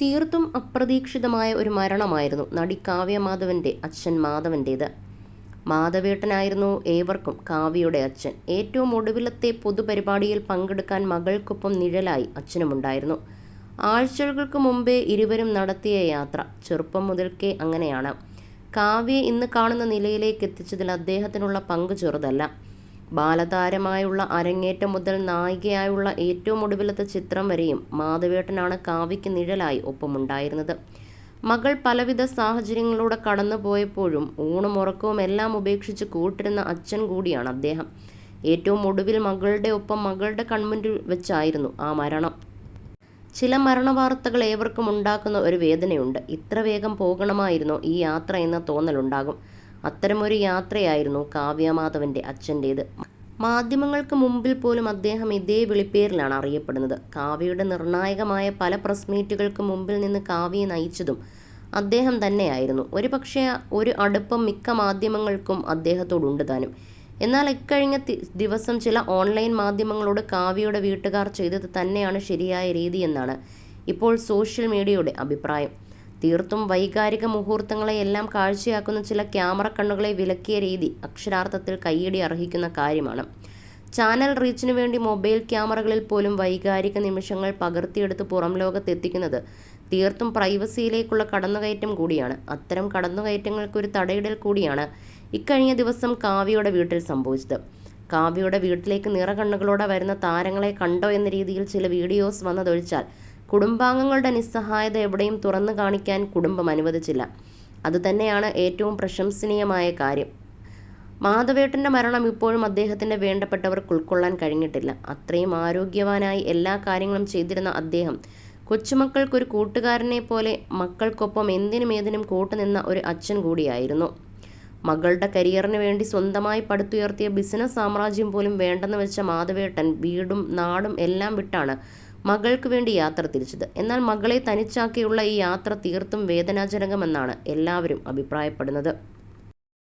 തീർത്തും അപ്രതീക്ഷിതമായ ഒരു മരണമായിരുന്നു നടി കാവ്യ മാധവന്റെ അച്ഛൻ മാധവന്റേത്. മാധവേട്ടനായിരുന്നു ഏവർക്കും കാവ്യയുടെ അച്ഛൻ. ഏറ്റവും ഒടുവിലത്തെ പൊതുപരിപാടിയിൽ പങ്കെടുക്കാൻ മകൾക്കൊപ്പം നിഴലായി അച്ഛനുമുണ്ടായിരുന്നു. ആഴ്ചകൾക്ക് മുമ്പേ ഇരുവരും നടത്തിയ യാത്ര ചെറുപ്പം മുതൽക്കേ അങ്ങനെയാണ്. കാവ്യയെ ഇന്ന് കാണുന്ന നിലയിലേക്ക് എത്തിച്ചതിൽ അദ്ദേഹത്തിനുള്ള പങ്ക് ചെറുതല്ല. ബാലതാരമായുള്ള അരങ്ങേറ്റം മുതൽ നായികയായുള്ള ഏറ്റവും ഒടുവിലത്തെ ചിത്രം വരെയും മാധവേട്ടനാണ് കാവ്യയ്ക്ക് നിഴലായി ഒപ്പമുണ്ടായിരുന്നത്. മകൾ പലവിധ സാഹചര്യങ്ങളിലൂടെ കടന്നുപോയപ്പോഴും ഊണും ഉറക്കവും എല്ലാം ഉപേക്ഷിച്ച് കൂട്ടിരുന്ന അച്ഛൻ കൂടിയാണ് അദ്ദേഹം. ഏറ്റവും ഒടുവിൽ മകളുടെ ഒപ്പം മകളുടെ കൺമുന്നിൽ വെച്ചായിരുന്നു ആ മരണം. ചില മരണവാർത്തകൾ ഏവർക്കും ഉണ്ടാക്കുന്ന ഒരു വേദനയുണ്ട്. ഇത്ര വേഗം പോകണമായിരുന്നോ ഈ യാത്ര എന്ന തോന്നലുണ്ടാകും. അത്തരമൊരു യാത്രയായിരുന്നു കാവ്യ മാധവന്റെ അച്ഛൻ്റേത്. മാധ്യമങ്ങൾക്ക് മുമ്പിൽ പോലും അദ്ദേഹം ഇതേ വിളിപ്പേരിലാണ് അറിയപ്പെടുന്നത്. കാവ്യയുടെ നിർണായകമായ പല പ്രസ് മീറ്റുകൾക്ക് മുമ്പിൽ നിന്ന് കാവ്യയെ നയിച്ചതും അദ്ദേഹം തന്നെയായിരുന്നു. ഒരുപക്ഷെ ഒരു അടുപ്പം മിക്ക മാധ്യമങ്ങൾക്കും അദ്ദേഹത്തോടുണ്ട് താനും. എന്നാൽ ഇക്കഴിഞ്ഞ ദിവസം ചില ഓൺലൈൻ മാധ്യമങ്ങളോട് കാവ്യയുടെ വീട്ടുകാർ ചെയ്തത് തന്നെയാണ് ശരിയായ രീതിയെന്നാണ് ഇപ്പോൾ സോഷ്യൽ മീഡിയയുടെ അഭിപ്രായം. തീർത്തും വൈകാരിക മുഹൂർത്തങ്ങളെയെല്ലാം കാഴ്ചയാക്കുന്ന ചില ക്യാമറ കണ്ണുകളെ വിലക്കിയ രീതി അക്ഷരാർത്ഥത്തിൽ കയ്യടി അർഹിക്കുന്ന കാര്യമാണ്. ചാനൽ റീച്ചിനു വേണ്ടി മൊബൈൽ ക്യാമറകളിൽ പോലും വൈകാരിക നിമിഷങ്ങൾ പകർത്തിയെടുത്ത് പുറം ലോകത്തെത്തിക്കുന്നത് തീർത്തും പ്രൈവസിയിലേക്കുള്ള കടന്നുകയറ്റം കൂടിയാണ്. അത്തരം കടന്നുകയറ്റങ്ങൾക്കൊരു തടയിടൽ കൂടിയാണ് ഇക്കഴിഞ്ഞ ദിവസം കാവ്യയുടെ വീട്ടിൽ സംഭവിച്ചത്. കാവ്യയുടെ വീട്ടിലേക്ക് നിറകണ്ണുകളോടെ വരുന്ന താരങ്ങളെ കണ്ടോ എന്ന രീതിയിൽ ചില വീഡിയോസ് വന്നതൊഴിച്ചാൽ കുടുംബാംഗങ്ങളുടെ നിസ്സഹായത എവിടെയും തുറന്നു കാണിക്കാൻ കുടുംബം അനുവദിച്ചില്ല. അതുതന്നെയാണ് ഏറ്റവും പ്രശംസനീയമായ കാര്യം. മാധവേട്ടൻ്റെ മരണം ഇപ്പോഴും അദ്ദേഹത്തിൻ്റെ വേണ്ടപ്പെട്ടവർക്ക് ഉൾക്കൊള്ളാൻ കഴിഞ്ഞിട്ടില്ല. അത്രയും ആരോഗ്യവാനായി എല്ലാ കാര്യങ്ങളും ചെയ്തിരുന്ന അദ്ദേഹം കൊച്ചുമക്കൾക്കൊരു കൂട്ടുകാരനെ പോലെ മക്കൾക്കൊപ്പം എന്തിനും ഏതിനും കൂട്ടുനിന്ന ഒരു അച്ഛൻ കൂടിയായിരുന്നു. മകളുടെ കരിയറിന് വേണ്ടി സ്വന്തമായി പടുത്തുയർത്തിയ ബിസിനസ് സാമ്രാജ്യം പോലും വേണ്ടെന്ന് വെച്ച മാധവേട്ടൻ വീടും നാടും എല്ലാം വിട്ടാണ് മകൾക്ക് വേണ്ടി യാത്ര തിരിച്ചത്. എന്നാൽ മകളെ തനിച്ചാക്കിയുള്ള ഈ യാത്ര തീർത്തും വേദനാജനകമെന്നാണ് എല്ലാവരും അഭിപ്രായപ്പെടുന്നത്.